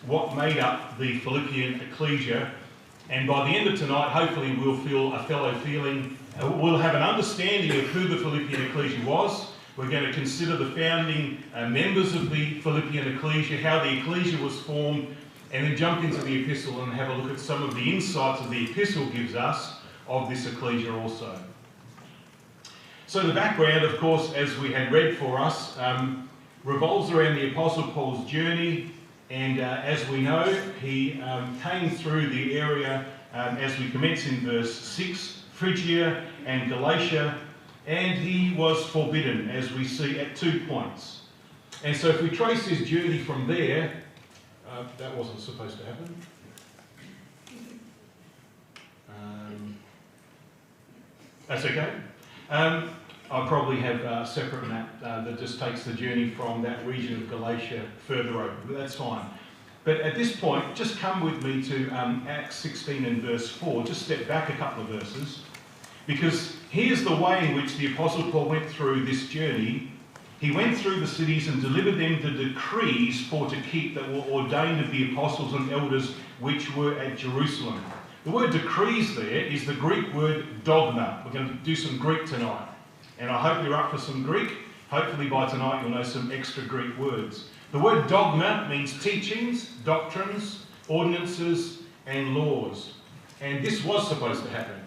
what made up the Philippian ecclesia. And by the end of tonight, hopefully we'll feel a fellow feeling. We'll have an understanding of who the Philippian ecclesia was. We're going to consider the founding members of the Philippian ecclesia, how the ecclesia was formed, and then jump into the epistle and have a look at some of the insights that the epistle gives us of this ecclesia also. So the background, of course, as we had read for us, revolves around the Apostle Paul's journey. And as we know, he came through the area, as we commence in verse 6, Phrygia and Galatia, and he was forbidden, as we see at 2 points. And so if we trace his journey from there, that wasn't supposed to happen. That's okay. I'll probably have a separate map that just takes the journey from that region of Galatia further over, but that's fine. But at this point, just come with me to Acts 16 and verse 4. Just step back a couple of verses, because here's the way in which the Apostle Paul went through this journey. He went through the cities and delivered them the decrees for to keep that were ordained of the apostles and elders which were at Jerusalem. The word decrees there is the Greek word dogma. We're going to do some Greek tonight. And I hope you're up for some Greek. Hopefully by tonight you'll know some extra Greek words. The word dogma means teachings, doctrines, ordinances, and laws. And this was supposed to happen.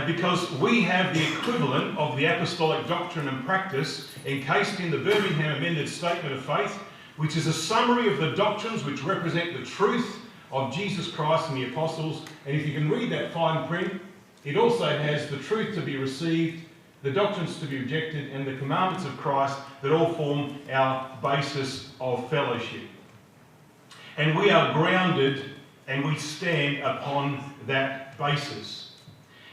Because we have the equivalent of the Apostolic doctrine and practice encased in the Birmingham Amended Statement of Faith, which is a summary of the doctrines which represent the truth of Jesus Christ and the apostles. And if you can read that fine print, it also has the truth to be received, the doctrines to be rejected, and the commandments of Christ that all form our basis of fellowship. And we are grounded and we stand upon that basis.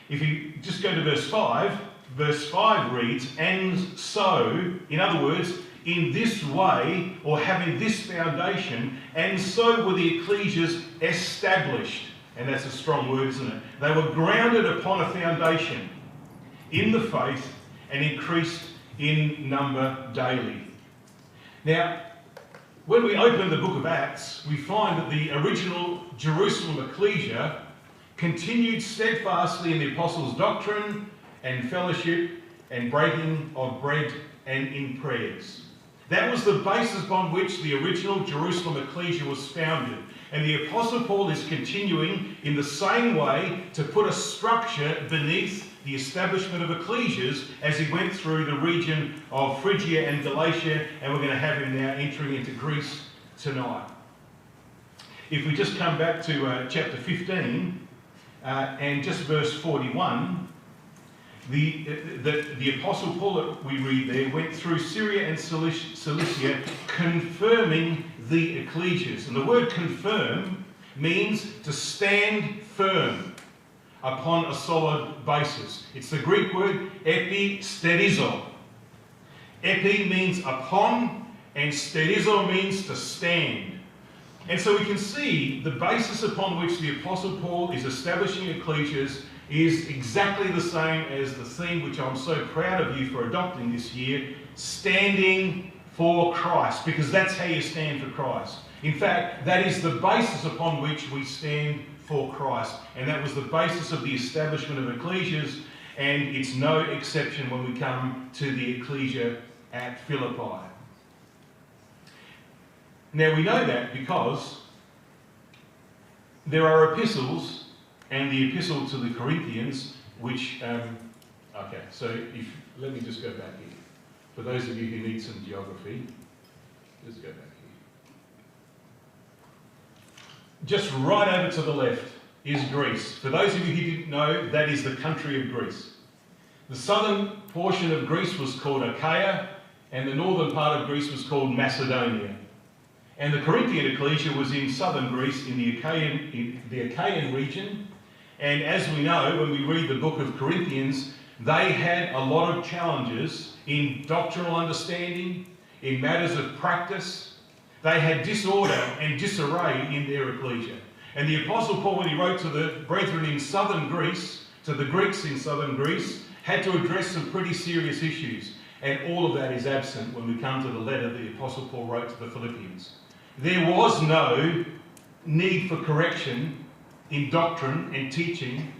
If you just go to verse 5 reads, and so, in other words, in this way, or having this foundation, and so were the ecclesias established. And that's a strong word, isn't it? They were grounded upon a foundation in the faith and increased in number daily. Now, when we open the book of Acts, we find that the original Jerusalem ecclesia continued steadfastly in the apostles' doctrine and fellowship and breaking of bread and in prayers. That was the basis upon which the original Jerusalem ecclesia was founded. And the Apostle Paul is continuing in the same way to put a structure beneath the establishment of ecclesias as he went through the region of Phrygia and Galatia, and we're going to have him now entering into Greece tonight. If we just come back to chapter 15 and just verse 41, the Apostle Paul that we read there went through Syria and Cilicia, confirming the ecclesias. And the word confirm means to stand firm upon a solid basis. It's the Greek word epistedizo. Epi means upon, and stedizo means to stand. And so we can see the basis upon which the Apostle Paul is establishing ecclesias is exactly the same as the theme which I'm so proud of you for adopting this year, standing for Christ, because that's how you stand for Christ. In fact, that is the basis upon which we stand for Christ, and that was the basis of the establishment of ecclesias, and it's no exception when we come to the ecclesia at Philippi. Now we know that because there are epistles, and the epistle to the Corinthians, which, let me just go back here. For those of you who need some geography, just go back here. Just right over to the left is Greece. For those of you who didn't know, that is the country of Greece. The southern portion of Greece was called Achaia, and the northern part of Greece was called Macedonia. And the Corinthian ecclesia was in southern Greece, in the Achaean region. And as we know, when we read the book of Corinthians, they had a lot of challenges in doctrinal understanding, in matters of practice. They had disorder and disarray in their ecclesia. And the Apostle Paul, when he wrote to the brethren in southern Greece, to the Greeks in southern Greece, had to address some pretty serious issues. And all of that is absent when we come to the letter the Apostle Paul wrote to the Philippians. there was no need for correction in doctrine and teaching,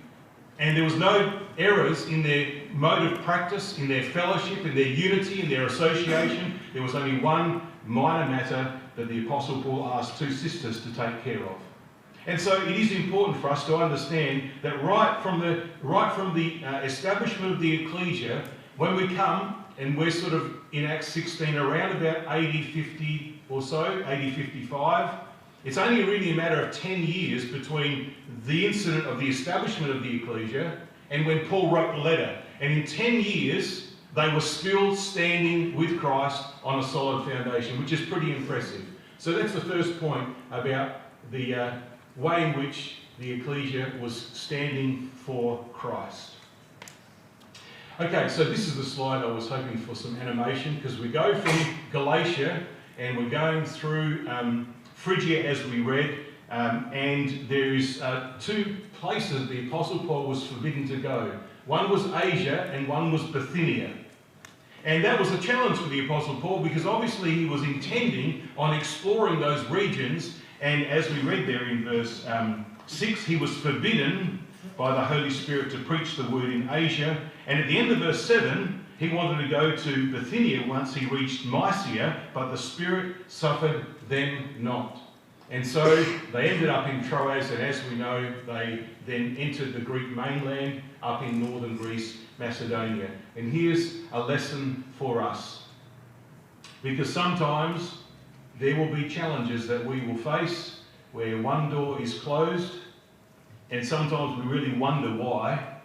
and there was no errors in their mode of practice, in their fellowship, in their unity, in their association. There was only one minor matter that the Apostle Paul asked two sisters to take care of. And so it is important for us to understand that right from the establishment of the ecclesia, when we come, and we're sort of in Acts 16 around about AD 50 or so, AD 55, it's only really a matter of 10 years between the incident of the establishment of the ecclesia and when Paul wrote the letter. And in 10 years, they were still standing with Christ on a solid foundation, which is pretty impressive. So that's the first point about the way in which the ecclesia was standing for Christ. Okay, so this is the slide I was hoping for some animation, because we go from Galatia and we're going through Phrygia as we read, and there is two places the Apostle Paul was forbidden to go. One was Asia and one was Bithynia. And that was a challenge for the Apostle Paul, because obviously he was intending on exploring those regions, and as we read there in verse 6, he was forbidden by the Holy Spirit to preach the word in Asia. And at the end of verse 7, he wanted to go to Bithynia once he reached Mysia, but the Spirit suffered them not. And so they ended up in Troas, and as we know, they then entered the Greek mainland up in northern Greece, Macedonia. And here's a lesson for us, because sometimes there will be challenges that we will face where one door is closed, and sometimes we really wonder why.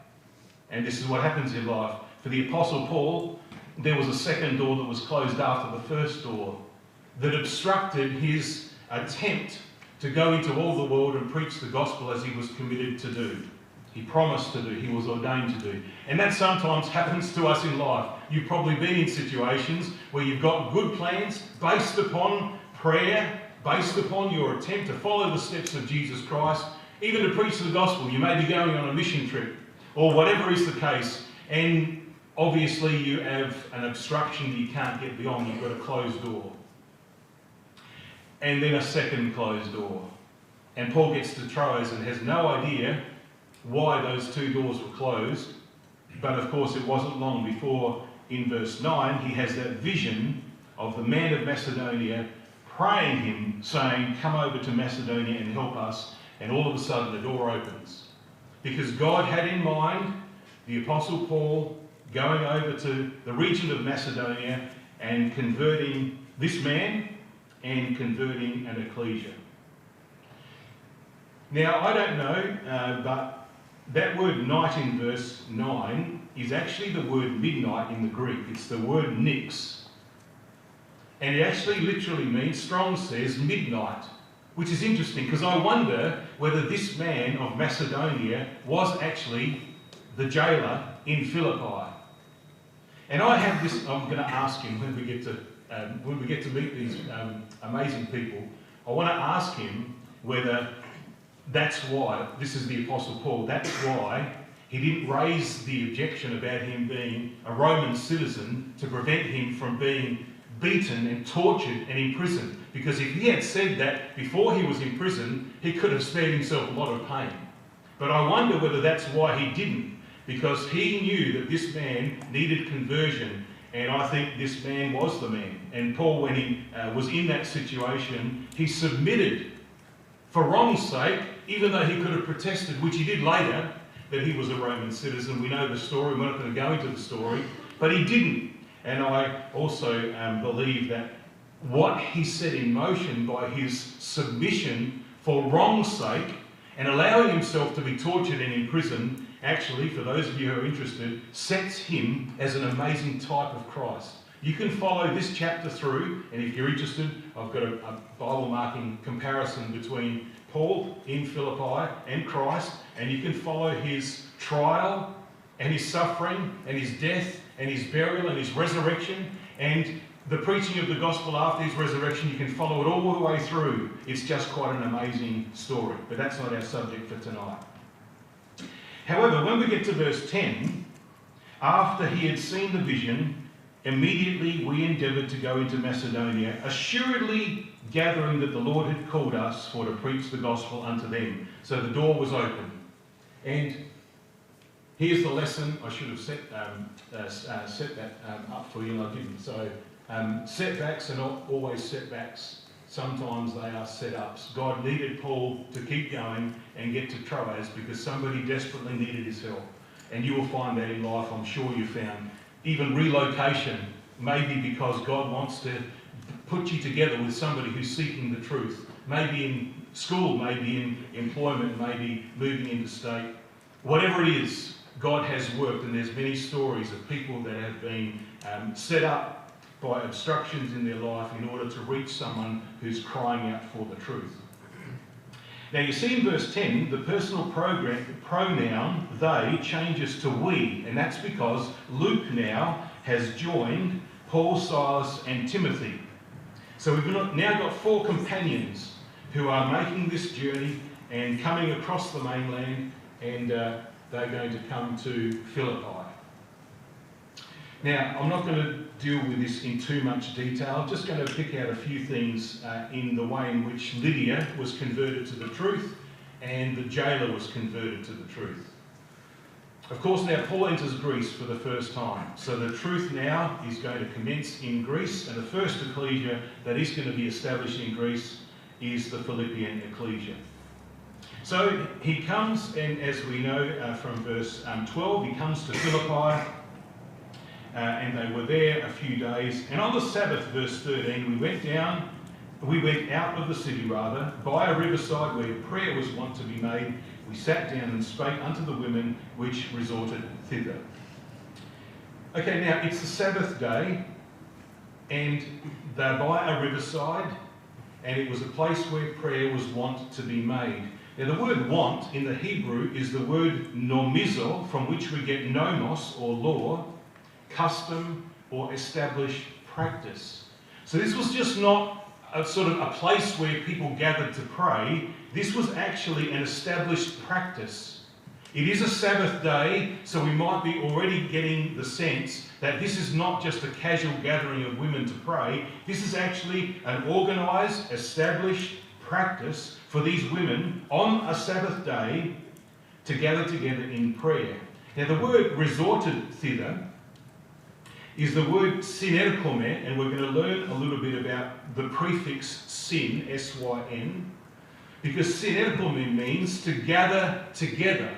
And this is what happens in life. For the Apostle Paul, there was a second door that was closed after the first door that obstructed his attempt to go into all the world and preach the gospel as he was committed to do. He promised to do, he was ordained to do. And that sometimes happens to us in life. You've probably been in situations where you've got good plans based upon prayer, based upon your attempt to follow the steps of Jesus Christ, even to preach the gospel. You may be going on a mission trip, or whatever is the case, and obviously you have an obstruction that you can't get beyond. You've got a closed door. And then a second closed door. And Paul gets to Troas and has no idea why those two doors were closed. But of course it wasn't long before, in verse 9, he has that vision of the man of Macedonia praying him, saying, "Come over to Macedonia and help us." And all of a sudden the door opens. Because God had in mind the Apostle Paul going over to the region of Macedonia and converting this man and converting an ecclesia. Now, I don't know, but that word night in verse 9 is actually the word midnight in the Greek. It's the word nix. And it actually literally means, Strong says, midnight, which is interesting, because I wonder whether this man of Macedonia was actually the jailer in Philippi. And I have this, I'm going to ask him when we get to meet these amazing people, I want to ask him whether that's why, this is the Apostle Paul, that's why he didn't raise the objection about him being a Roman citizen to prevent him from being beaten and tortured and imprisoned. Because if he had said that before he was in prison, he could have spared himself a lot of pain. But I wonder whether that's why he didn't, because he knew that this man needed conversion, and I think this man was the man. And Paul, when he was in that situation, he submitted for wrong's sake, even though he could have protested, which he did later, that he was a Roman citizen. We know the story, we're not going to go into the story, but he didn't. And I also believe that what he set in motion by his submission for wrong's sake and allowing himself to be tortured and imprisoned, actually, for those of you who are interested, sets him as an amazing type of Christ. You can follow this chapter through, and if you're interested, I've got a Bible marking comparison between Paul in Philippi and Christ, and you can follow his trial and his suffering and his death and his burial and his resurrection and the preaching of the gospel after his resurrection. You can follow it all the way through. It's just quite an amazing story, but that's not our subject for tonight. However, when we get to verse 10, after he had seen the vision, immediately we endeavoured to go into Macedonia, assuredly gathering that the Lord had called us for to preach the gospel unto them. So the door was open. And here's the lesson. I should have set that up for you, and I didn't. So setbacks are not always setbacks. Sometimes they are set-ups. God needed Paul to keep going and get to Troas because somebody desperately needed his help. And you will find that in life, I'm sure you found. Even relocation, maybe because God wants to put you together with somebody who's seeking the truth. Maybe in school, maybe in employment, maybe moving into state. Whatever it is, God has worked, and there's many stories of people that have been set up by obstructions in their life in order to reach someone who's crying out for the truth. Now you see in verse 10, the personal pronoun they changes to we, and that's because Luke now has joined Paul, Silas and Timothy. So we've now got 4 companions who are making this journey and coming across the mainland, and they're going to come to Philippi. Now, I'm not going to deal with this in too much detail. I'm just going to pick out a few things in the way in which Lydia was converted to the truth and the jailer was converted to the truth. Of course, now Paul enters Greece for the first time. So the truth now is going to commence in Greece, and the first ecclesia that is going to be established in Greece is the Philippian ecclesia. So he comes, and as we know from verse 12, he comes to Philippi. And they were there a few days. And on the Sabbath, verse 13, we went out of the city by a riverside where prayer was wont to be made. We sat down and spake unto the women which resorted thither. Okay, now it's the Sabbath day, and they're by a riverside, and it was a place where prayer was wont to be made. Now the word want in the Hebrew is the word normizo, from which we get nomos or law, custom or established practice. So this was just not a sort of a place where people gathered to pray. This was actually an established practice. It is a Sabbath day, so we might be already getting the sense that this is not just a casual gathering of women to pray. This is actually an organised, established practice for these women on a Sabbath day to gather together in prayer. Now the word resorted thither is the word synerkome, and we're going to learn a little bit about the prefix syn, S-Y-N, because synerkome means to gather together.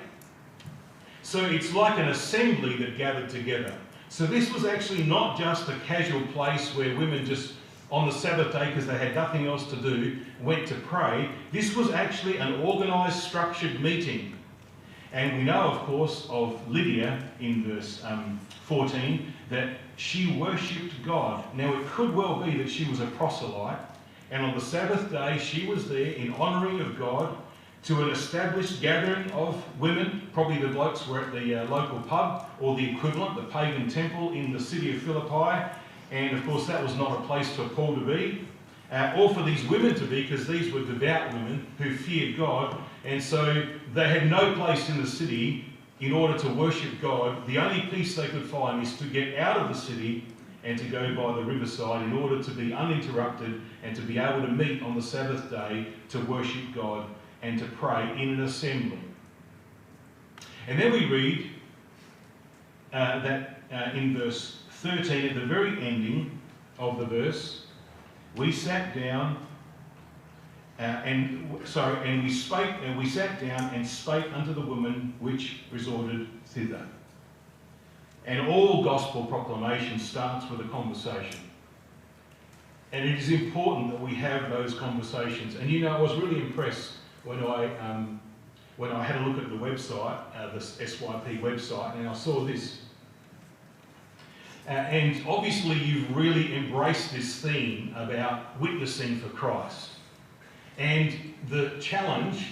So it's like an assembly that gathered together. So this was actually not just a casual place where women just on the Sabbath day, because they had nothing else to do, went to pray. This was actually an organised, structured meeting. And we know, of course, of Lydia in verse 14, that she worshipped God. Now, it could well be that she was a proselyte, and on the Sabbath day, she was there in honouring of God to an established gathering of women. Probably the blokes were at the local pub, or the equivalent, the pagan temple in the city of Philippi. And, of course, that was not a place for Paul to be, or for these women to be, because these were devout women who feared God. And so they had no place in the city in order to worship God. The only peace they could find is to get out of the city and to go by the riverside in order to be uninterrupted and to be able to meet on the Sabbath day to worship God and to pray in an assembly. And then we read that in verse 13, at the very ending of the verse, we sat down and we sat down and spake unto the women which resorted thither. And all gospel proclamation starts with a conversation. And it is important that we have those conversations. And you know, I was really impressed when I had a look at the website, the SYP website, and I saw this. And obviously you've really embraced this theme about witnessing for Christ. And the challenge,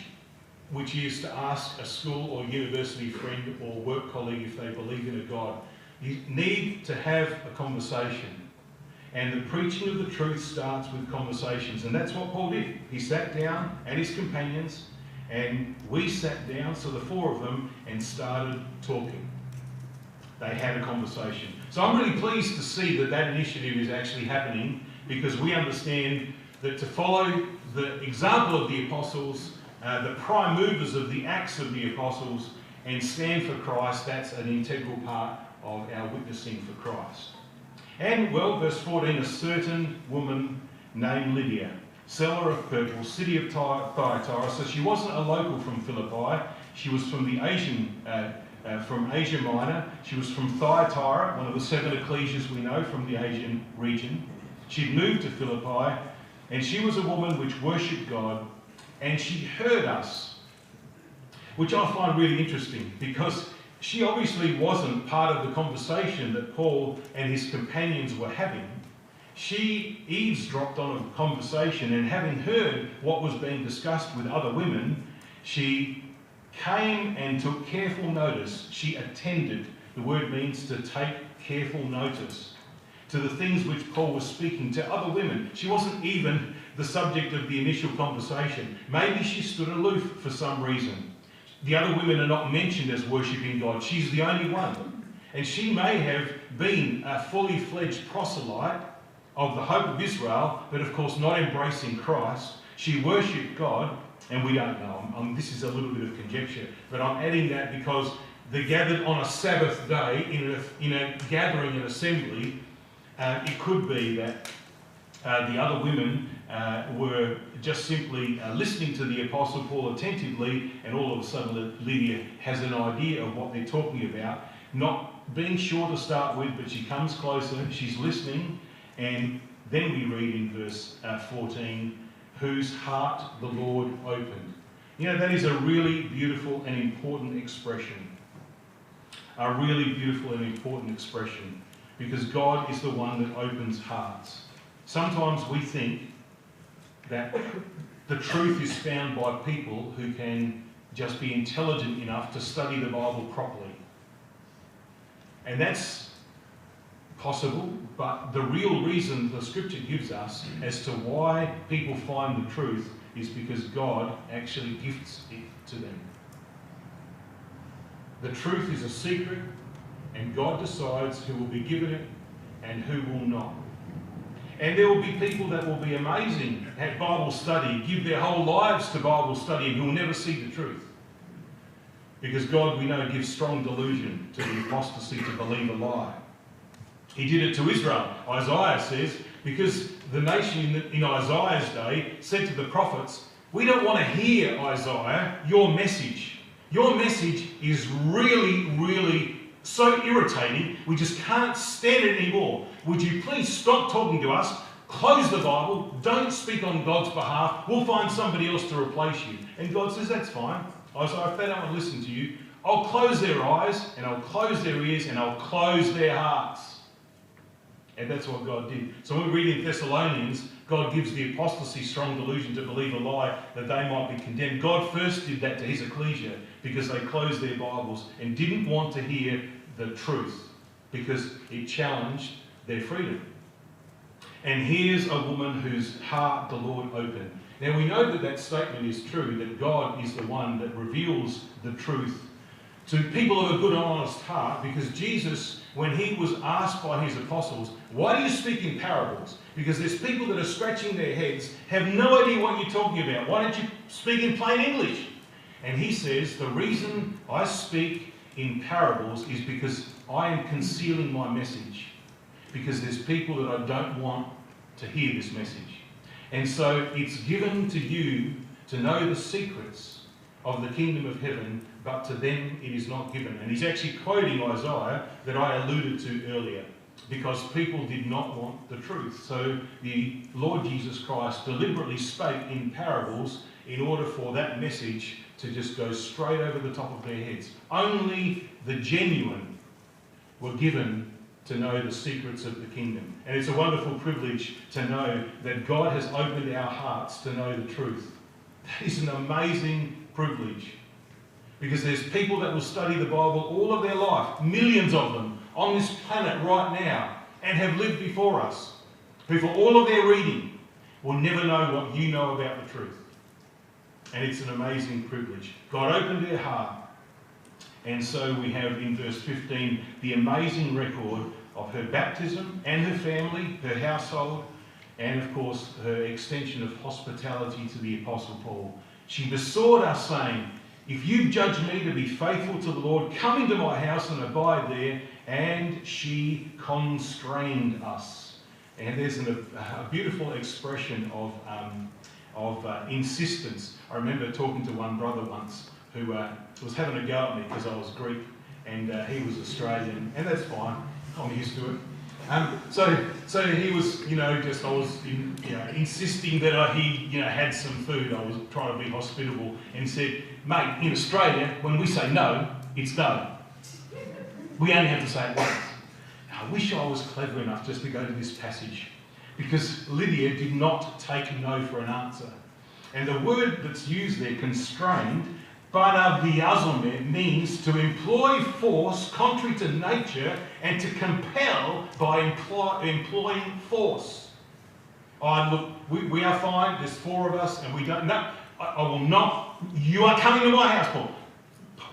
which is to ask a school or university friend or work colleague if they believe in a God, you need to have a conversation. And the preaching of the truth starts with conversations. And that's what Paul did. He sat down and his companions, and we sat down, so the 4 of them, and started talking. They had a conversation. So I'm really pleased to see that that initiative is actually happening, because we understand that to follow the example of the apostles, the prime movers of the acts of the apostles, and stand for Christ, that's an integral part of our witnessing for Christ. And, well, verse 14, a certain woman named Lydia, seller of purple, city of Thyatira. So she wasn't a local from Philippi. She was from the from Asia Minor. She was from Thyatira, one of the 7 ecclesias we know from the Asian region. She'd moved to Philippi, and she was a woman which worshipped God, and she heard us, which I find really interesting, because she obviously wasn't part of the conversation that Paul and his companions were having. She eavesdropped on a conversation, and having heard what was being discussed with other women, she came and took careful notice. She attended. The word means to take careful notice to the things which Paul was speaking to other women. She wasn't even the subject of the initial conversation. Maybe she stood aloof for some reason. The other women are not mentioned as worshipping God. She's the only one. And she may have been a fully fledged proselyte of the hope of Israel, but of course not embracing Christ. She worshipped God, and we don't know. This is a little bit of conjecture, but I'm adding that because they gathered on a Sabbath day in a gathering, an assembly. It could be that the other women were just simply listening to the Apostle Paul attentively, and all of a sudden Lydia has an idea of what they're talking about, not being sure to start with, but she comes closer, she's listening, and then we read in verse 14, whose heart the Lord opened. You know, that is a really beautiful and important expression. A really beautiful and important expression, because God is the one that opens hearts. Sometimes we think that the truth is found by people who can just be intelligent enough to study the Bible properly. And that's possible, but the real reason the Scripture gives us as to why people find the truth is because God actually gifts it to them. The truth is a secret, and God decides who will be given it and who will not. And there will be people that will be amazing at Bible study, give their whole lives to Bible study, and who will never see the truth. Because God, we know, gives strong delusion to the apostasy to believe a lie. He did it to Israel. Isaiah says, because the nation in Isaiah's day said to the prophets, we don't want to hear, Isaiah, your message. Your message is really, really so irritating, we just can't stand it anymore. Would you please stop talking to us, close the Bible, don't speak on God's behalf, we'll find somebody else to replace you. And God says, that's fine. Isaiah, if they don't want to listen to you, I'll close their eyes, and I'll close their ears, and I'll close their hearts. And that's what God did. So when we read in Thessalonians, God gives the apostasy strong delusion to believe a lie that they might be condemned. God first did that to his ecclesia because they closed their Bibles and didn't want to hear the truth because it challenged their freedom. And here's a woman whose heart the Lord opened. Now we know that that statement is true, that God is the one that reveals the truth to people of a good and honest heart, because Jesus, when he was asked by his apostles, why do you speak in parables? Because there's people that are scratching their heads, have no idea what you're talking about. Why don't you speak in plain English? And he says, the reason I speak in parables is because I am concealing my message. Because there's people that I don't want to hear this message. And so it's given to you to know the secrets of the kingdom of heaven, but to them it is not given. And he's actually quoting Isaiah that I alluded to earlier, because people did not want the truth. So the Lord Jesus Christ deliberately spake in parables in order for that message to just go straight over the top of their heads. Only the genuine were given to know the secrets of the kingdom. And it's a wonderful privilege to know that God has opened our hearts to know the truth. That is an amazing privilege. Because there's people that will study the Bible all of their life, millions of them, on this planet right now, and have lived before us, who for all of their reading will never know what you know about the truth. And it's an amazing privilege. God opened their heart. And so we have in verse 15 the amazing record of her baptism and her family, her household, and of course her extension of hospitality to the Apostle Paul. She besought us, saying, "If you judge me to be faithful to the Lord, come into my house and abide there." And she constrained us. And there's a beautiful expression of insistence. I remember talking to one brother once who was having a go at me because I was Greek and he was Australian, and that's fine. I'm used to it. So he was, I was insisting that he, had some food. I was trying to be hospitable and said, "Mate, in Australia, when we say no, it's no. We only have to say it once." I wish I was clever enough just to go to this passage, because Lydia did not take no for an answer. And the word that's used there, constrained, "Banabiazome," means to employ force contrary to nature and to compel by employing force. Look, we are fine, there's 4 of us, and we don't, no, I will not, you are coming to my house, Paul.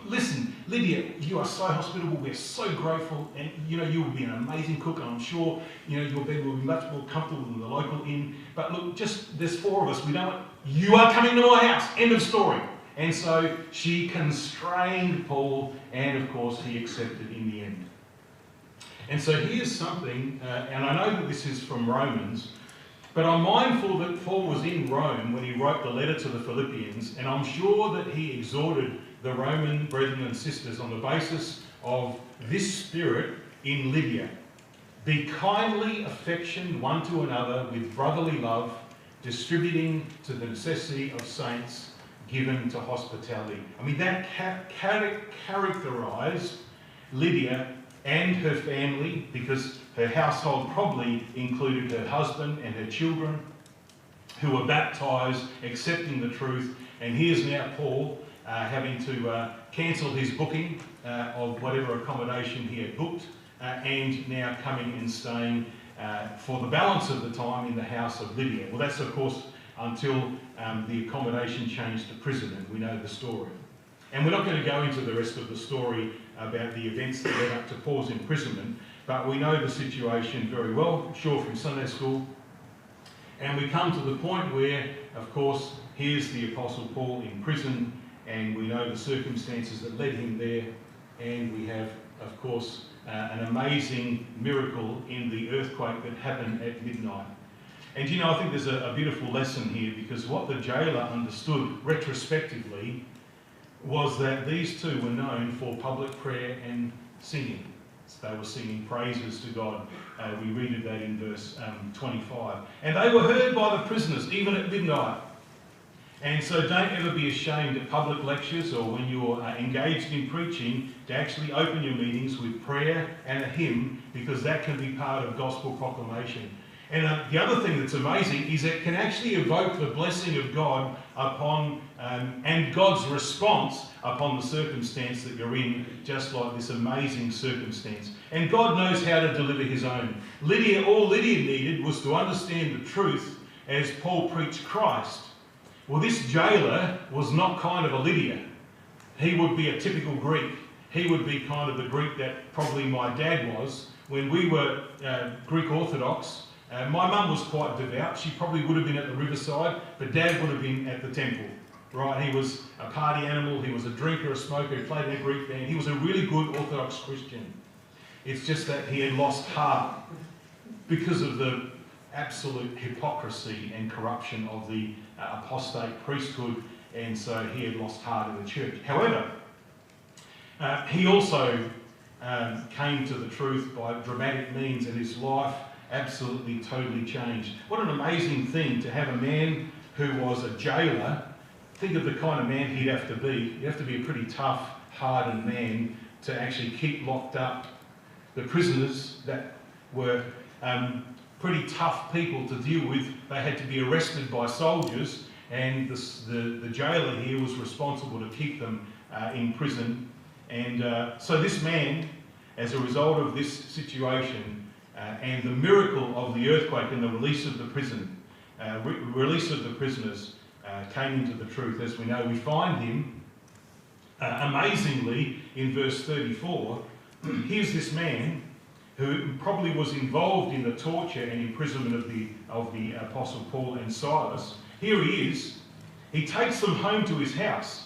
Listen, Lydia, you are so hospitable, we're so grateful, and you will be an amazing cook, and I'm sure, your bed will be much more comfortable than the local inn. But look, there's 4 of us, you are coming to my house, end of story. And so she constrained Paul, and of course he accepted in the end. And so here's something, and I know that this is from Romans, but I'm mindful that Paul was in Rome when he wrote the letter to the Philippians, and I'm sure that he exhorted the Roman brethren and sisters on the basis of this spirit in Lydia. "Be kindly affectioned one to another with brotherly love, distributing to the necessity of saints, given to hospitality." I mean, that characterised Lydia and her family, because her household probably included her husband and her children, who were baptised, accepting the truth. And here's now Paul having to cancel his booking of whatever accommodation he had booked, and now coming and staying for the balance of the time in the house of Lydia. Well, that's of course until the accommodation changed to prison, and we know the story. And we're not going to go into the rest of the story about the events that led up to Paul's imprisonment, but we know the situation very well, I'm sure, from Sunday school. And we come to the point where, of course, here's the Apostle Paul in prison, and we know the circumstances that led him there, and we have, of course, an amazing miracle in the earthquake that happened at midnight. And I think there's a beautiful lesson here, because what the jailer understood retrospectively was that these two were known for public prayer and singing. So they were singing praises to God. We read of that in verse 25. And they were heard by the prisoners, even at midnight. And so don't ever be ashamed at public lectures or when you're engaged in preaching to actually open your meetings with prayer and a hymn, because that can be part of gospel proclamation. And the other thing that's amazing is it can actually evoke the blessing of God upon, and God's response upon the circumstance that you're in, just like this amazing circumstance. And God knows how to deliver his own. All Lydia needed was to understand the truth as Paul preached Christ. Well, this jailer was not kind of a Lydia. He would be a typical Greek. He would be kind of the Greek that probably my dad was. When we were Greek Orthodox, my mum was quite devout. She probably would have been at the riverside, but Dad would have been at the temple, right? He was a party animal. He was a drinker, a smoker. He played in a Greek band. He was a really good Orthodox Christian. It's just that he had lost heart because of the absolute hypocrisy and corruption of the apostate priesthood, and so he had lost heart in the church. However, he also came to the truth by dramatic means, and his life absolutely, totally changed. What an amazing thing to have a man who was a jailer. Think of the kind of man he'd have to be. He'd have to be a pretty tough, hardened man to actually keep locked up the prisoners that were pretty tough people to deal with. They had to be arrested by soldiers, and the jailer here was responsible to keep them in prison. And so this man, as a result of this situation, and the miracle of the earthquake and the release of the release of the prisoners, came into the truth. As we know, we find him amazingly in verse 34. Here's this man who probably was involved in the torture and imprisonment of the Apostle Paul and Silas. Here he is. He takes them home to his house.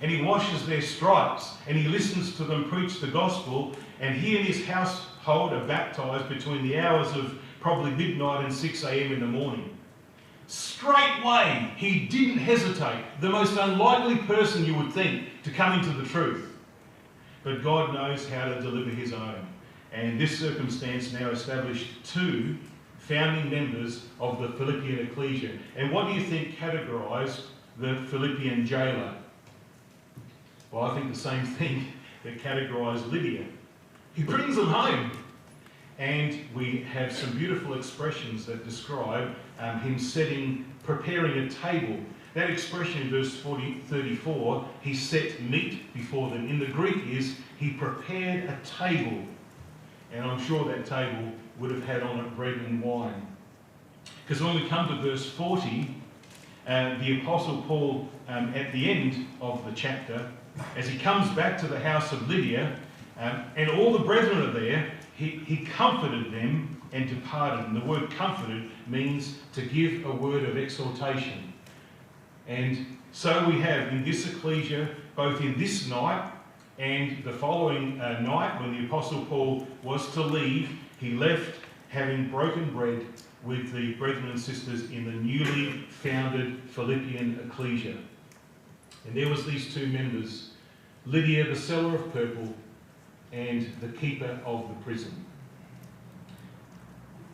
And he washes their stripes, and he listens to them preach the gospel, and he and his household are baptised between the hours of probably midnight and 6 a.m. in the morning. Straightway, he didn't hesitate, the most unlikely person you would think to come into the truth. But God knows how to deliver his own. And this circumstance now established 2 founding members of the Philippian ecclesia. And what do you think categorised the Philippian jailer? Well, I think the same thing that categorised Lydia. He brings them home. And we have some beautiful expressions that describe him preparing a table. That expression in verse 34, he set meat before them. In the Greek is, he prepared a table. And I'm sure that table would have had on it bread and wine. Because when we come to verse 40, the Apostle Paul, at the end of the chapter, as he comes back to the house of Lydia, and all the brethren are there, he comforted them and departed. And the word comforted means to give a word of exhortation. And so we have in this ecclesia, both in this night and the following night, when the Apostle Paul was to leave, he left having broken bread with the brethren and sisters in the newly founded Philippian ecclesia. And there was these 2 members, Lydia, the seller of purple, and the keeper of the prison.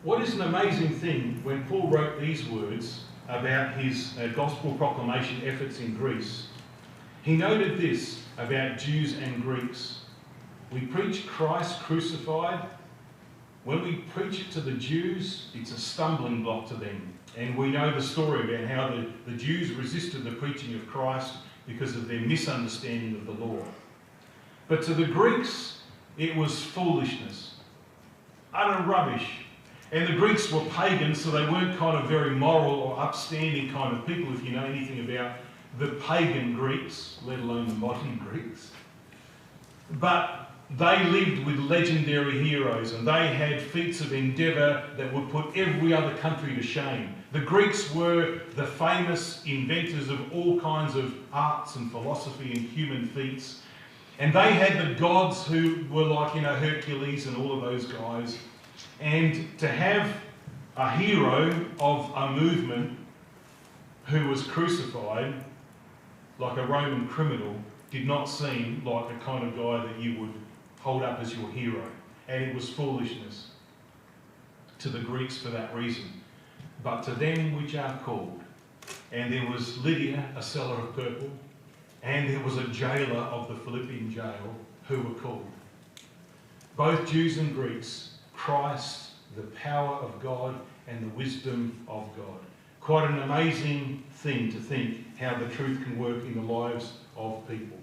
What is an amazing thing when Paul wrote these words about his gospel proclamation efforts in Greece, he noted this about Jews and Greeks. We preach Christ crucified. When we preach it to the Jews, it's a stumbling block to them. And we know the story about how the Jews resisted the preaching of Christ because of their misunderstanding of the law. But to the Greeks, it was foolishness, utter rubbish. And the Greeks were pagans, so they weren't kind of very moral or upstanding kind of people, if you know anything about the pagan Greeks, let alone the modern Greeks. But they lived with legendary heroes, and they had feats of endeavour that would put every other country to shame. The Greeks were the famous inventors of all kinds of arts and philosophy and human feats. And they had the gods who were like, Hercules and all of those guys. And to have a hero of a movement who was crucified, like a Roman criminal, did not seem like the kind of guy that you would hold up as your hero. And it was foolishness to the Greeks for that reason. But to them which are called. And there was Lydia, a seller of purple, and there was a jailer of the Philippian jail who were called. Both Jews and Greeks, Christ, the power of God and the wisdom of God. Quite an amazing thing to think how the truth can work in the lives of people.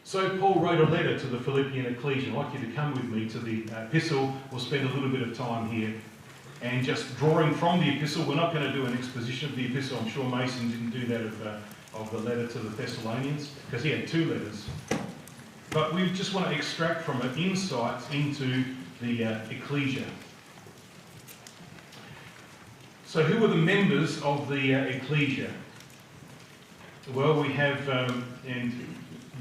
So Paul wrote a letter to the Philippian ecclesia. I'd like you to come with me to the epistle. We'll spend a little bit of time here. And just drawing from the epistle, we're not going to do an exposition of the epistle. I'm sure Mason didn't do that of the letter to the Thessalonians, because he had 2 letters. But we just want to extract from it insights into the ecclesia. So who were the members of the ecclesia? Well, we have, and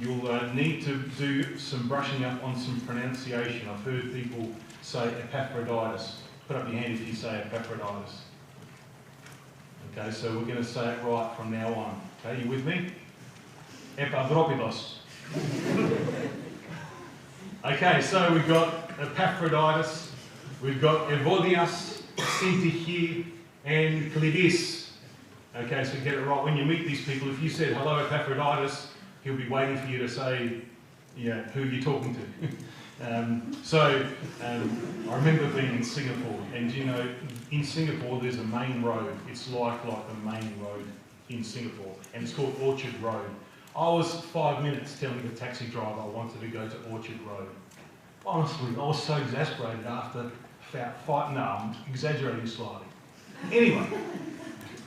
you'll need to do some brushing up on some pronunciation. I've heard people say Epaphroditus. Put up your hand if you say Epaphroditus. Okay, so we're going to say it right from now on. Okay, you with me? Epaphroditus. Okay, so we've got Epaphroditus, we've got Evodius, Syntyche, and Clevis. Okay, so get it right. When you meet these people, if you said, hello Epaphroditus, he'll be waiting for you to say, who you're talking to. I remember being in Singapore, and in Singapore there's a main road. It's like the main road in Singapore, and it's called Orchard Road. I was 5 minutes telling the taxi driver I wanted to go to Orchard Road. Honestly, I was so exasperated after about 5. No, I'm exaggerating slightly. Anyway,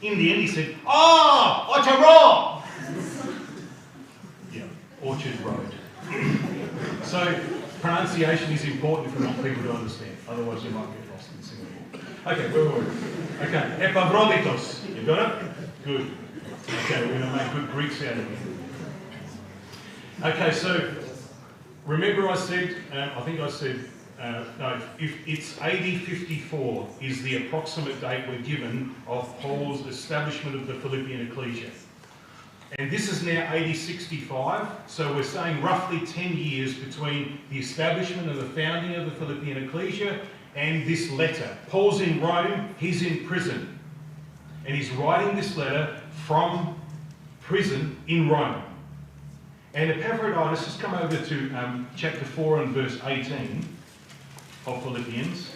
in the end he said, Orchard Road! Yeah, Orchard Road. So Pronunciation is important if we want people to understand. Otherwise, you might get lost in Singapore. Okay, where were we? Okay, Epaphroditos. You got it? Good. Okay, we're going to make good Greeks out of it. Okay, so remember I said, no, if it's AD 54 is the approximate date we're given of Paul's establishment of the Philippian ecclesia. And this is now AD 65, so we're saying roughly 10 years between the establishment and the founding of the Philippian ecclesia and this letter. Paul's in Rome, he's in prison. And he's writing this letter from prison in Rome. And Epaphroditus, has come over to chapter 4 and verse 18 of Philippians.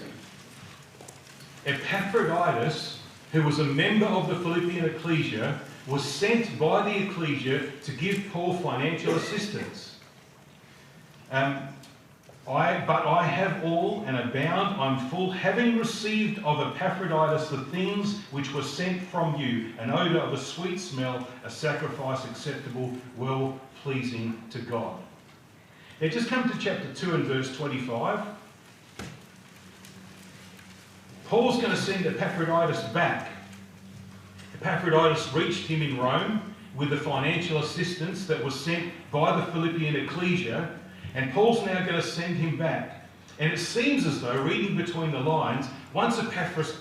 Epaphroditus, who was a member of the Philippian ecclesia, was sent by the ecclesia to give Paul financial assistance. But I have all and abound, I'm full, having received of Epaphroditus the things which were sent from you, an odour of a sweet smell, a sacrifice acceptable, well pleasing to God. Now just come to chapter 2 and verse 25. Paul's going to send Epaphroditus back. Epaphroditus reached him in Rome with the financial assistance that was sent by the Philippian ecclesia, and Paul's now going to send him back. And it seems as though, reading between the lines, once Epaphroditus,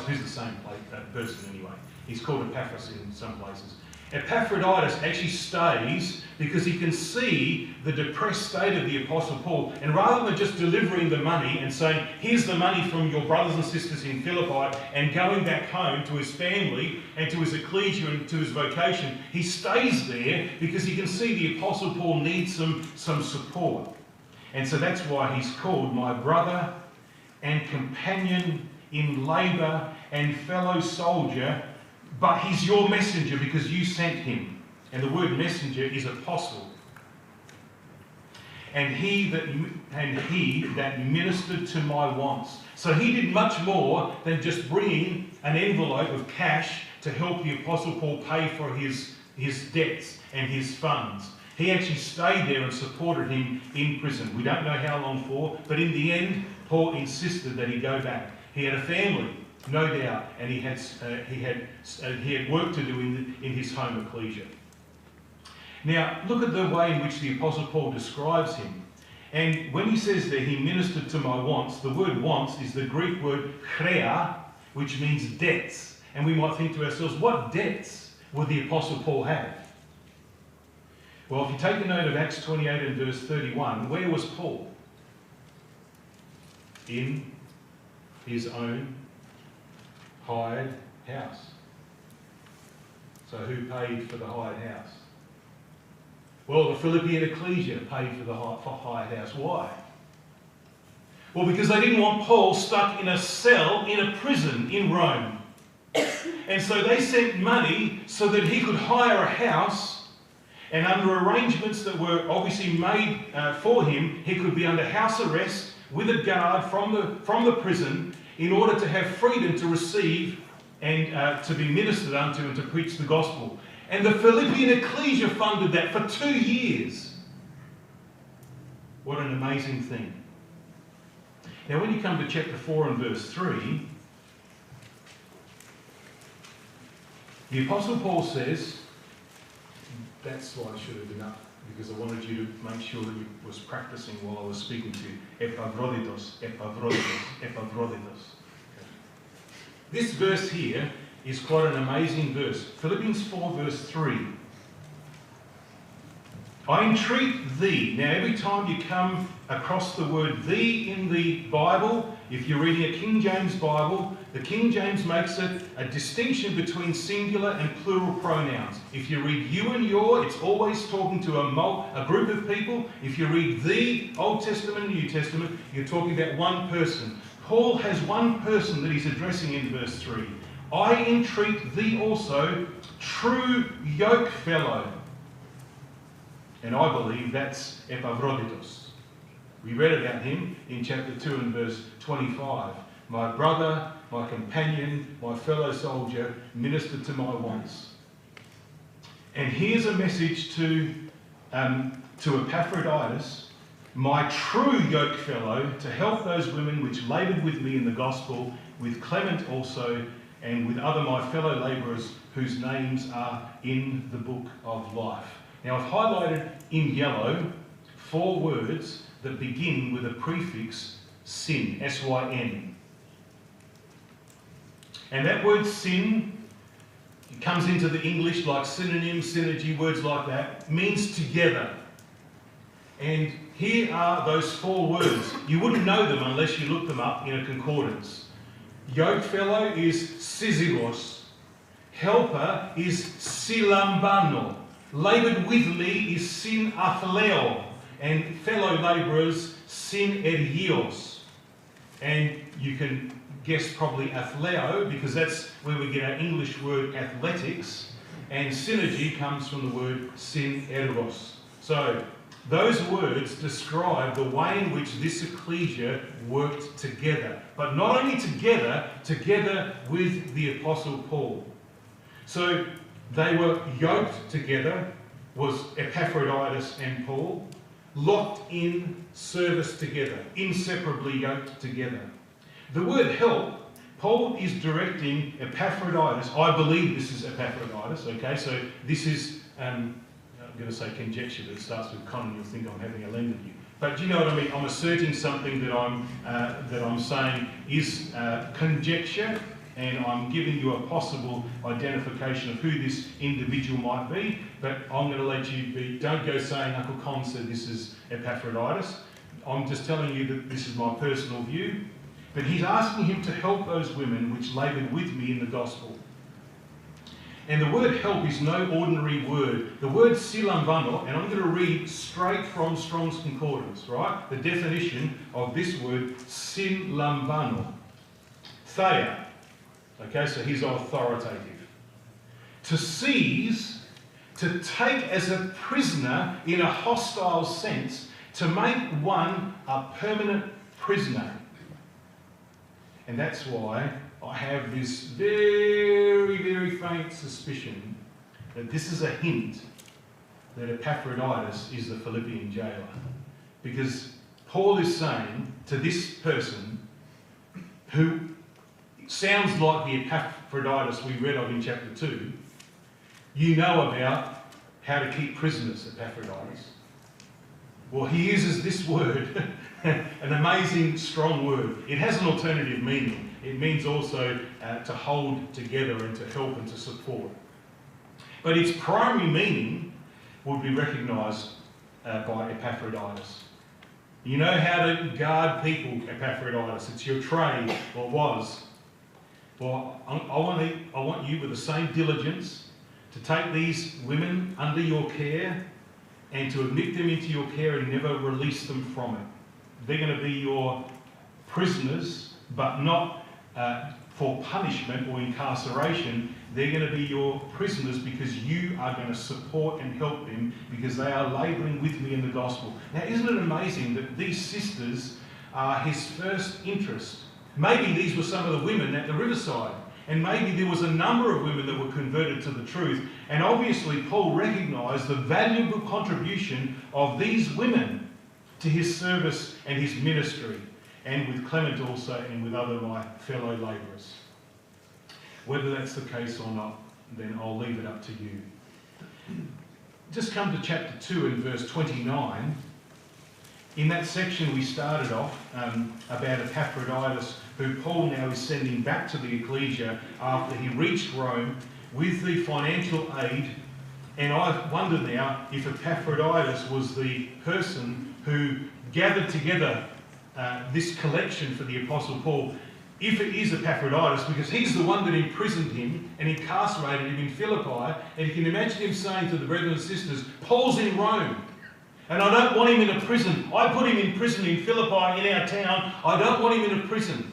who's the same person anyway, he's called Epaphras in some places. Epaphroditus actually stays because he can see the depressed state of the Apostle Paul, and rather than just delivering the money and saying, here's the money from your brothers and sisters in Philippi, and going back home to his family and to his ecclesia and to his vocation, he stays there because he can see the Apostle Paul needs some support. And so that's why he's called my brother and companion in labour and fellow soldier, but he's your messenger because you sent him. And the word messenger is apostle. And he that ministered to my wants. So he did much more than just bringing an envelope of cash to help the Apostle Paul pay for his debts and his funds. He actually stayed there and supported him in prison. We don't know how long for, but in the end, Paul insisted that he go back. He had a family, no doubt, and he had work to do in his home ecclesia. Now, look at the way in which the Apostle Paul describes him. And when he says that he ministered to my wants, the word wants is the Greek word chrea, which means debts. And we might think to ourselves, what debts would the Apostle Paul have? Well, if you take a note of Acts 28 and verse 31, where was Paul? In his own hired house. So who paid for the hired house? Well, the Philippian ecclesia paid for the hired house. Why? Well, because they didn't want Paul stuck in a cell in a prison in Rome. And so they sent money so that he could hire a house, and under arrangements that were obviously made for him, he could be under house arrest with a guard from the prison in order to have freedom to receive and to be ministered unto and to preach the gospel. And the Philippian ecclesia funded that for 2 years. What an amazing thing. Now when you come to chapter 4 and verse 3, the Apostle Paul says, that slide should have been up because I wanted you to make sure that you was practicing while I was speaking to you. Epaphroditos, Epaphroditos, Epaphroditos. This verse here is quite an amazing verse. Philippians 4 verse 3. I entreat thee. Now every time you come across the word thee in the Bible, if you're reading a King James Bible, the King James makes it a distinction between singular and plural pronouns. If you read you and your, it's always talking to a group of people. If you read the Old Testament and New Testament, you're talking about one person. Paul has one person that he's addressing in verse 3. I entreat thee also, true yoke fellow. And I believe that's Epaphroditos. We read about him in chapter 2 and verse 25. My brother, my companion, my fellow soldier, ministered to my wants. And here's a message to to Epaphroditus, my true yoke fellow, to help those women which laboured with me in the gospel, with Clement also, and with other my fellow labourers whose names are in the book of life. Now I've highlighted in yellow 4 words that begin with a prefix sin, S-Y-N. And that word sin, it comes into the English like synonyms, synergy, words like that, means together. And here are those 4 words. You wouldn't know them unless you looked them up in a concordance. Yoke fellow is syzylos. Helper is silambano. Laboured with me is sin athleo. And fellow labourers, sin ergios. And you can guess probably athleo, because that's where we get our English word athletics. And synergy comes from the word sin ergos. So those words describe the way in which this ecclesia worked together. But not only together, together with the Apostle Paul. So they were yoked together, was Epaphroditus and Paul, locked in service together, inseparably yoked together. The word help, Paul is directing Epaphroditus. I believe this is Epaphroditus, okay? So this is, I'm going to say conjecture, but it starts with con and you'll think I'm having a lend of you. But do you know what I mean? I'm asserting something that I'm saying is conjecture, and I'm giving you a possible identification of who this individual might be, but I'm going to let you be, don't go saying Uncle Con said this is Epaphroditus. I'm just telling you that this is my personal view. But he's asking him to help those women which laboured with me in the gospel. And the word help is no ordinary word. The word silambano, and I'm going to read straight from Strong's Concordance, right? The definition of this word, silambano. Thea. Okay, so he's authoritative. To seize, to take as a prisoner in a hostile sense, to make one a permanent prisoner. And that's why I have this very, very faint suspicion that this is a hint that Epaphroditus is the Philippian jailer. Because Paul is saying to this person, who sounds like the Epaphroditus we read of in chapter 2, you know about how to keep prisoners, Epaphroditus. Well, he uses this word, an amazing, strong word. It has an alternative meaning. It means also to hold together and to help and to support. But its primary meaning would be recognised by Epaphroditus. You know how to guard people, Epaphroditus. It's your trade, or was. Well, I want you with the same diligence to take these women under your care and to admit them into your care and never release them from it. They're going to be your prisoners, but not for punishment or incarceration. They're going to be your prisoners because you are going to support and help them because they are labouring with me in the gospel. Now, isn't it amazing that these sisters are his first interest? Maybe these were some of the women at the riverside, and maybe there was a number of women that were converted to the truth. And obviously Paul recognised the valuable contribution of these women to his service and his ministry, and with Clement also, and with other my fellow labourers. Whether that's the case or not, then I'll leave it up to you. Just come to chapter 2 and verse 29. In that section we started off about Epaphroditus, who Paul now is sending back to the ecclesia after he reached Rome with the financial aid. And I wonder now if Epaphroditus was the person who gathered together this collection for the Apostle Paul. If it is Epaphroditus, because he's the one that imprisoned him and incarcerated him in Philippi, and you can imagine him saying to the brethren and sisters, Paul's in Rome, and I don't want him in a prison. I put him in prison in Philippi, in our town. I don't want him in a prison.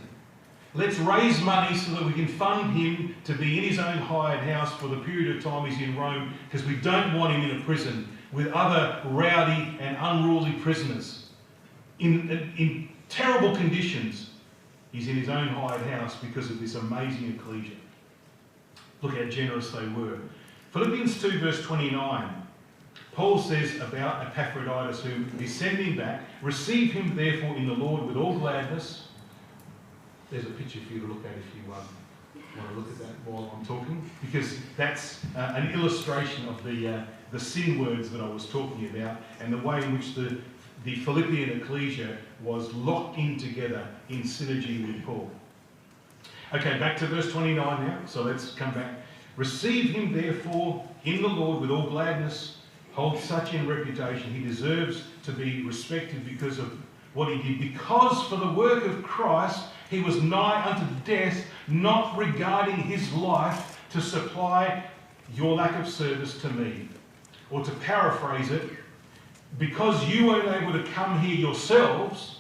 Let's raise money so that we can fund him to be in his own hired house for the period of time he's in Rome, because we don't want him in a prison with other rowdy and unruly prisoners in terrible conditions. He's in his own hired house because of this amazing ecclesia. Look how generous they were. Philippians 2 verse 29. Paul says about Epaphroditus, who is sending back, receive him therefore in the Lord with all gladness. There's a picture for you to look at if you want to look at that while I'm talking, because that's an illustration of the sin words that I was talking about and the way in which the Philippian ecclesia was locked in together in synergy with Paul. Okay, back to verse 29 now. So let's come back. Receive him therefore in the Lord with all gladness. Hold such in reputation. He deserves to be respected because of what he did. Because for the work of Christ he was nigh unto death, not regarding his life to supply your lack of service to me. Or to paraphrase it, because you weren't able to come here yourselves,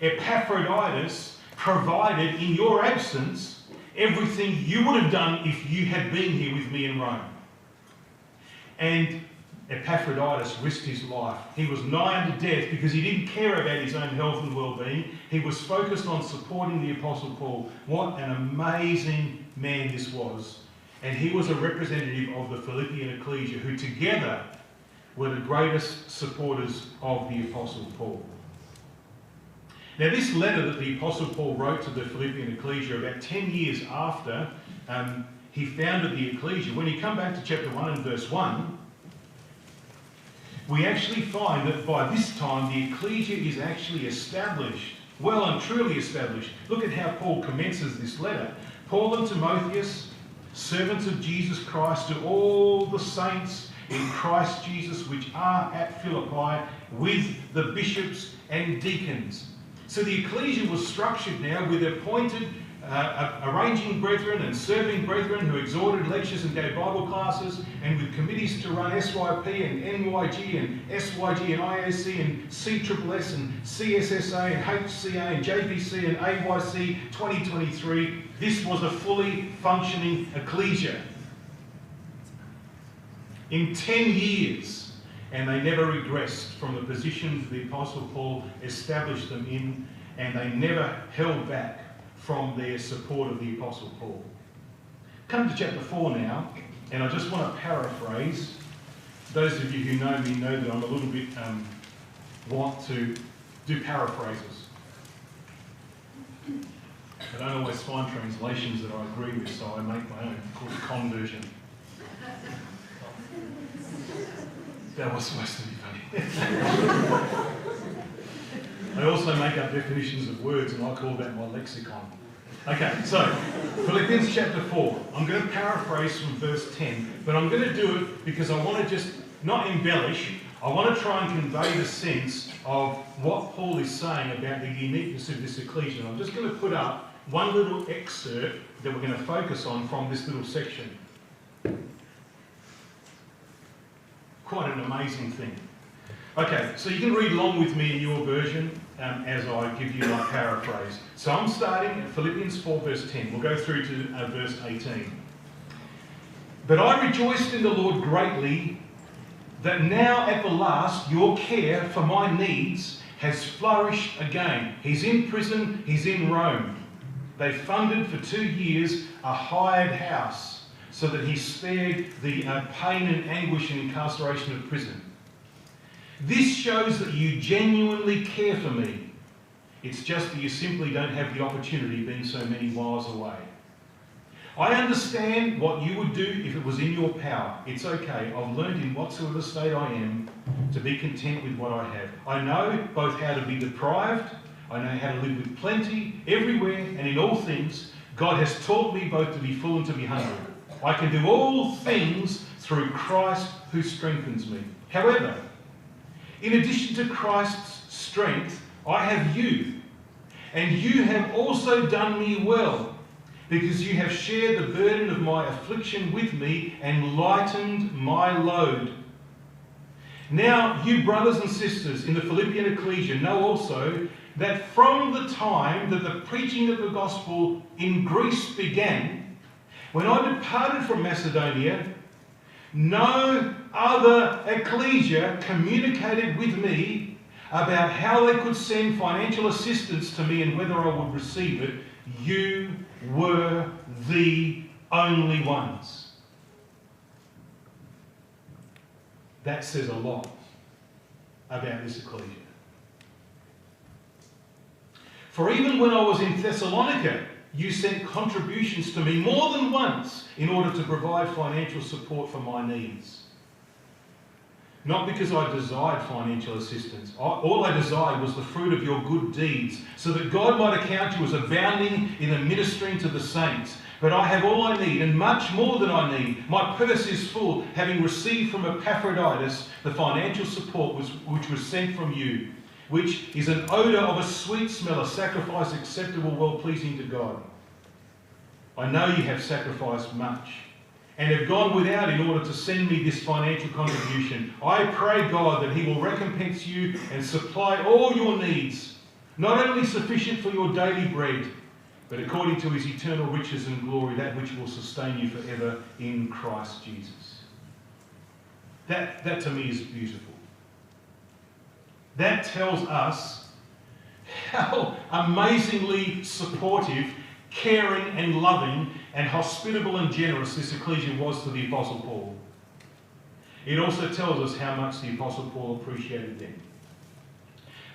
Epaphroditus provided in your absence everything you would have done if you had been here with me in Rome. And Epaphroditus risked his life. He was nigh unto death because he didn't care about his own health and well-being. He was focused on supporting the Apostle Paul. What an amazing man this was. And he was a representative of the Philippian ecclesia, who together were the greatest supporters of the Apostle Paul. Now, this letter that the Apostle Paul wrote to the Philippian ecclesia about 10 years after he founded the ecclesia, when you come back to chapter 1 and verse 1, we actually find that by this time the ecclesia is actually established, well and truly established. Look at how Paul commences this letter. Paul and Timotheus, servants of Jesus Christ, to all the saints in Christ Jesus which are at Philippi, with the bishops and deacons. So the ecclesia was structured now with appointed arranging brethren and serving brethren who exhorted lectures and gave Bible classes, and with committees to run SYP and NYG and SYG and IAC and CSSS and CSSA and HCA and JPC and AYC 2023. This was a fully functioning ecclesia. In 10 years, and they never regressed from the positions the Apostle Paul established them in, and they never held back from their support of the Apostle Paul. Come to chapter 4 now, and I just want to paraphrase. Those of you who know me know that I'm a little bit want to do paraphrases. I don't always find translations that I agree with, so I make my own, called conversion. That was supposed to be funny. I also make up definitions of words, and I call that my lexicon. Okay, so Philippians chapter 4. I'm going to paraphrase from verse 10, but I'm going to do it because I want to just not embellish. I want to try and convey the sense of what Paul is saying about the uniqueness of this ecclesia. And I'm just going to put up one little excerpt that we're going to focus on from this little section. Quite an amazing thing. Okay, so you can read along with me in your version as I give you my paraphrase. So I'm starting at Philippians 4 verse 10. We'll go through to verse 18. But I rejoiced in the Lord greatly that now at the last your care for my needs has flourished again. He's in prison, he's in Rome. They funded for 2 years a hired house so that he spared the pain and anguish and incarceration of prison. This shows that you genuinely care for me. It's just that you simply don't have the opportunity being so many miles away. I understand what you would do if it was in your power. It's okay. I've learned in whatsoever state I am to be content with what I have. I know both how to be deprived, I know how to live with plenty, everywhere and in all things. God has taught me both to be full and to be hungry. I can do all things through Christ who strengthens me. However, in addition to Christ's strength, I have you. And you have also done me well, because you have shared the burden of my affliction with me and lightened my load. Now, you brothers and sisters in the Philippian ecclesia know also that from the time that the preaching of the gospel in Greece began, when I departed from Macedonia, no other ecclesia communicated with me about how they could send financial assistance to me and whether I would receive it. You were the only ones. that says a lot about this ecclesia. For even when I was in Thessalonica, you sent contributions to me more than once in order to provide financial support for my needs. Not because I desired financial assistance. All I desired was the fruit of your good deeds, so that God might account you as abounding in administering to the saints. But I have all I need, and much more than I need. My purse is full, having received from Epaphroditus the financial support which was sent from you, which is an odour of a sweet smell, a sacrifice acceptable, well-pleasing to God. I know you have sacrificed much, and have gone without in order to send me this financial contribution. I pray God that he will recompense you and supply all your needs, not only sufficient for your daily bread, but according to his eternal riches and glory, that which will sustain you forever in Christ Jesus. That to me is beautiful. That tells us how amazingly supportive, caring and loving and hospitable and generous this ecclesia was to the Apostle Paul. It also tells us how much the Apostle Paul appreciated them.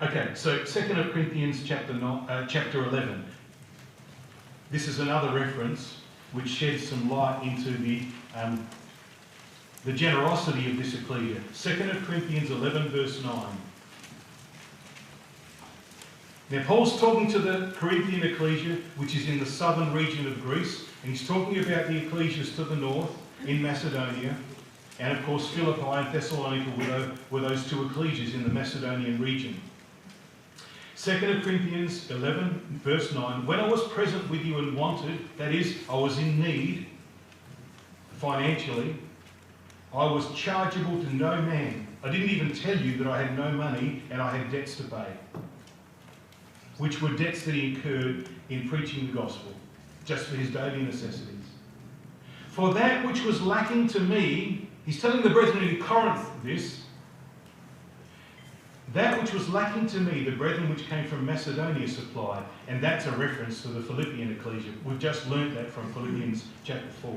Okay, so 2 Corinthians chapter 11. This is another reference which sheds some light into the generosity of this ecclesia. 2 Corinthians 11 verse 9. Now Paul's talking to the Corinthian ecclesia, which is in the southern region of Greece, and he's talking about the ecclesias to the north in Macedonia, and of course Philippi and Thessalonica were those two ecclesias in the Macedonian region. 2 Corinthians 11 verse 9, when I was present with you and wanted, that is, I was in need financially, I was chargeable to no man. I didn't even tell you that I had no money and I had debts to pay, which were debts that he incurred in preaching the gospel, just for his daily necessities. For that which was lacking to me, he's telling the brethren in Corinth this, that which was lacking to me, the brethren which came from Macedonia supplied, and that's a reference to the Philippian ecclesia. We've just learnt that from Philippians chapter 4.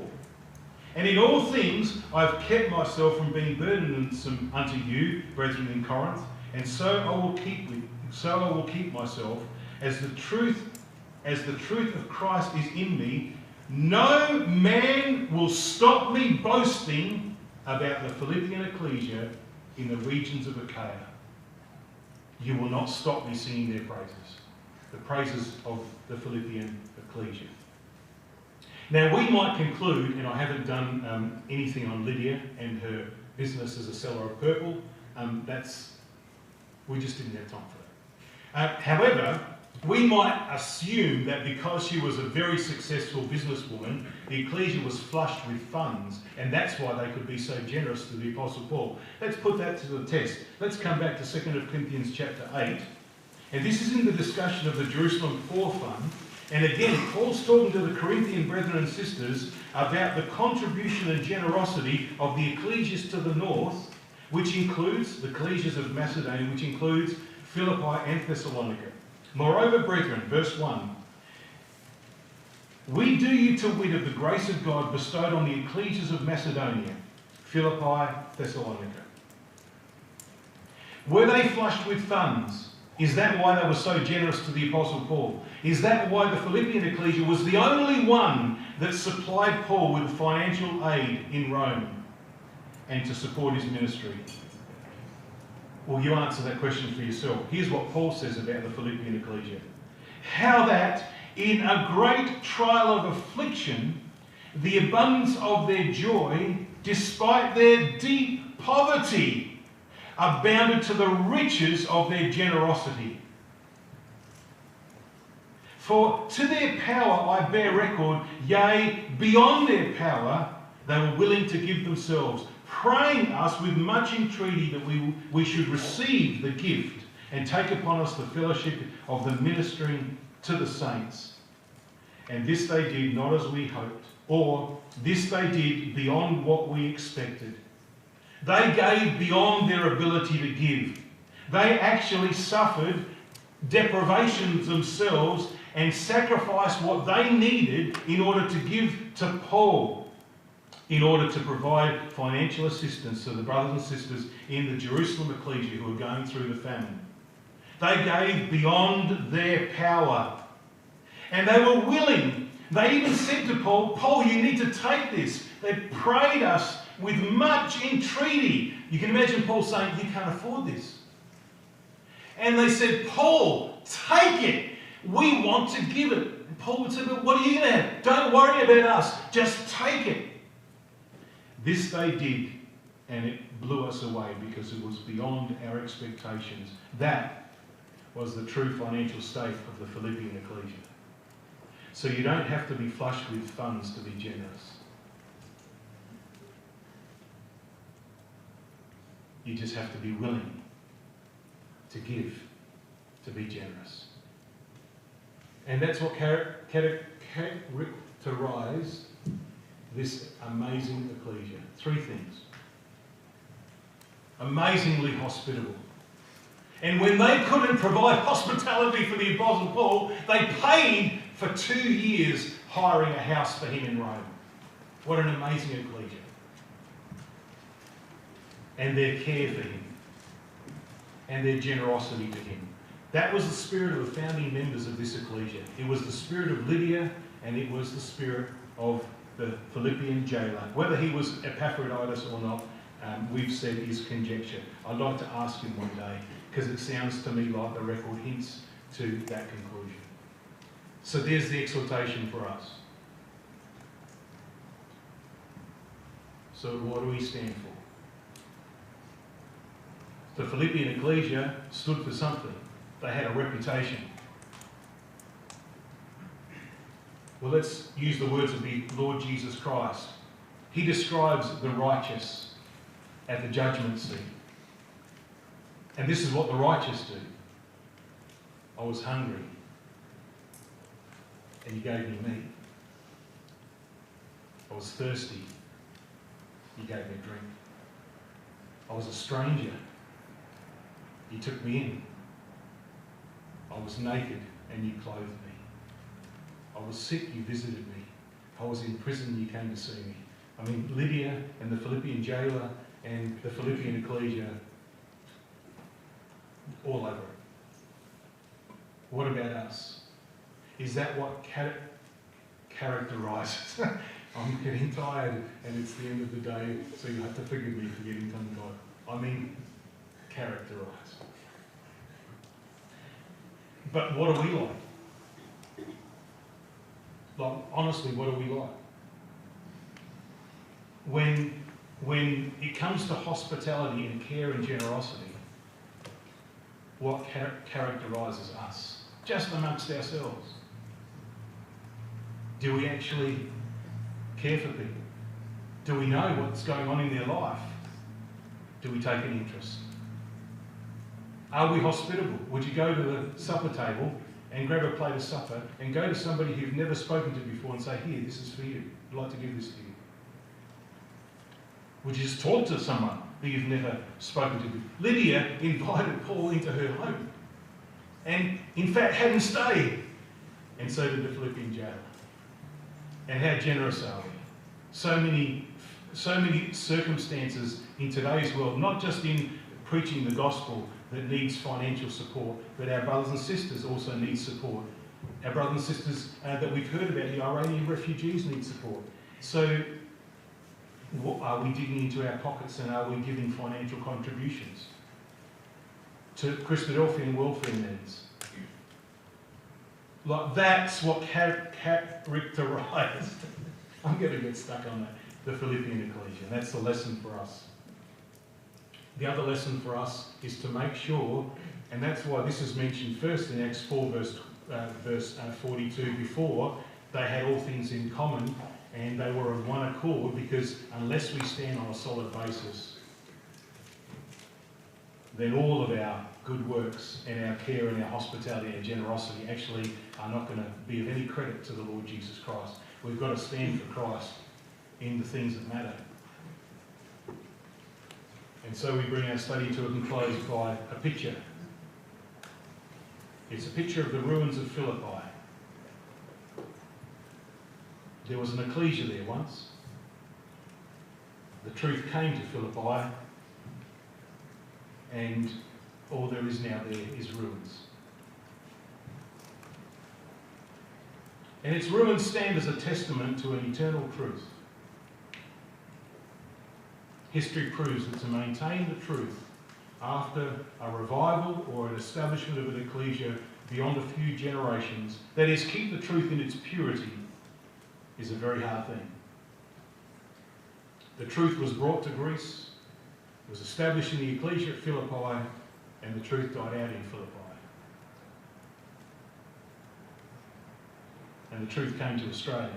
And in all things I've kept myself from being burdensome unto you, brethren in Corinth, and so I will keep myself, as the truth of Christ is in me. No man will stop me boasting about the Philippian ecclesia in the regions of Achaia. You will not stop me singing their praises, the praises of the Philippian ecclesia. Now we might conclude, and I haven't done anything on Lydia and her business as a seller of purple. We just didn't have time for that. However, we might assume that because she was a very successful businesswoman, the ecclesia was flushed with funds, and that's why they could be so generous to the Apostle Paul. Let's put that to the test. Let's come back to 2 Corinthians chapter 8. And this is in the discussion of the Jerusalem Poor Fund. And again, Paul's talking to the Corinthian brethren and sisters about the contribution and generosity of the ecclesias to the north, which includes the ecclesias of Macedonia, which includes Philippi and Thessalonica. Moreover, brethren, verse 1, we do you to wit of the grace of God bestowed on the ecclesias of Macedonia, Philippi, Thessalonica. Were they flushed with funds? Is that why they were so generous to the Apostle Paul? Is that why the Philippian ecclesia was the only one that supplied Paul with financial aid in Rome and to support his ministry? Well, you answer that question for yourself. Here's what Paul says about the Philippian ecclesia. How that, in a great trial of affliction, the abundance of their joy, despite their deep poverty, abounded to the riches of their generosity. For to their power I bear record, yea, beyond their power, they were willing to give themselves, praying us with much entreaty that we should receive the gift and take upon us the fellowship of the ministering to the saints. And this they did not as we hoped, or this they did beyond what we expected. They gave beyond their ability to give. They actually suffered deprivations themselves and sacrificed what they needed in order to give to Paul. in order to provide financial assistance to the brothers and sisters in the Jerusalem ecclesia who were going through the famine. They gave beyond their power. And they were willing. They even said to Paul, Paul, you need to take this. They prayed us with much entreaty. You can imagine Paul saying, you can't afford this. And they said, Paul, take it. We want to give it. And Paul would say, but what are you going to have? Don't worry about us. Just take it. This they did, and it blew us away because it was beyond our expectations. That was the true financial state of the Philippian ecclesia. So you don't have to be flush with funds to be generous. You just have to be willing to give, to be generous. And that's what characterized this amazing ecclesia. Three things. Amazingly hospitable. And when they couldn't provide hospitality for the Apostle Paul, they paid for 2 years hiring a house for him in Rome. What an amazing ecclesia. And their care for him. And their generosity to him. That was the spirit of the founding members of this ecclesia. It was the spirit of Lydia, and it was the spirit of the Philippian jailer. Whether he was Epaphroditus or not, we've said is conjecture. I'd like to ask him one day, because it sounds to me like the record hints to that conclusion. So there's the exhortation for us. So what do we stand for? The Philippian ecclesia stood for something. They had a reputation. Well, let's use the words of the Lord Jesus Christ. He describes the righteous at the judgment seat. And this is what the righteous do. I was hungry, and you gave me meat. I was thirsty, you gave me drink. I was a stranger, you took me in. I was naked, and you clothed me. I was sick, you visited me. I was in prison, you came to see me. I mean, Lydia and the Philippian jailer and the Philippian ecclesia, all over it. What about us? Is that what characterises? I'm getting tired and it's the end of the day, so you have to forgive me for getting tongue-tied. I mean, characterise. But what are we like? Like, honestly, what are we like? When it comes to hospitality and care and generosity, what characterises us? Just amongst ourselves. Do we actually care for people? Do we know what's going on in their life? Do we take an interest? Are we hospitable? Would you go to the supper table and grab a plate of supper and go to somebody who you've never spoken to before and say, here, this is for you. I'd like to give this to you. Would you just talk to someone that you've never spoken to before? Lydia invited Paul into her home and, in fact, had him stay. And so did the Philippian jailer. And how generous are we? So many circumstances in today's world, not just in preaching the gospel that needs financial support, but our brothers and sisters also need support. Our brothers and sisters that we've heard about, the Iranian refugees, need support. So are we digging into our pockets and are we giving financial contributions to Christadelphian welfare needs? Like, that's what characterised, I'm going to get stuck on that, the Philippian ecclesia. That's the lesson for us. The other lesson for us is to make sure, and that's why this is mentioned first in Acts 4 verse 42, before they had all things in common and they were of one accord, because unless we stand on a solid basis, then all of our good works and our care and our hospitality and our generosity actually are not going to be of any credit to the Lord Jesus Christ. We've got to stand for Christ in the things that matter. And so we bring our study to a close by a picture. It's a picture of the ruins of Philippi. There was an ecclesia there once. The truth came to Philippi, and all there is now there is ruins. And its ruins stand as a testament to an eternal truth. History proves that to maintain the truth after a revival or an establishment of an ecclesia beyond a few generations, that is, keep the truth in its purity, is a very hard thing. The truth was brought to Greece, was established in the ecclesia at Philippi, and the truth died out in Philippi. And the truth came to Australia.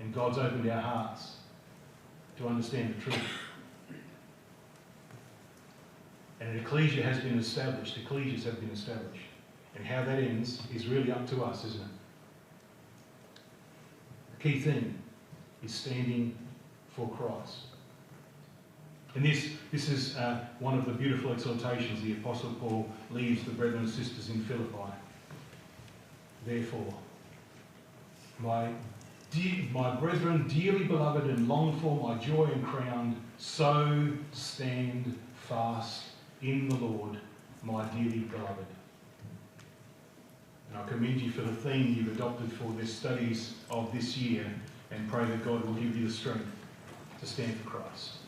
And God's opened our hearts to understand the truth. And an ecclesia has been established, ecclesias have been established. And how that ends is really up to us, isn't it? The key thing is standing for Christ. And this is one of the beautiful exhortations the Apostle Paul leaves the brethren and sisters in Philippi. Therefore, my brethren, dearly beloved and longed for, my joy and crown, so stand fast in the Lord, my dearly beloved. And I commend you for the theme you've adopted for the studies of this year, and pray that God will give you the strength to stand for Christ.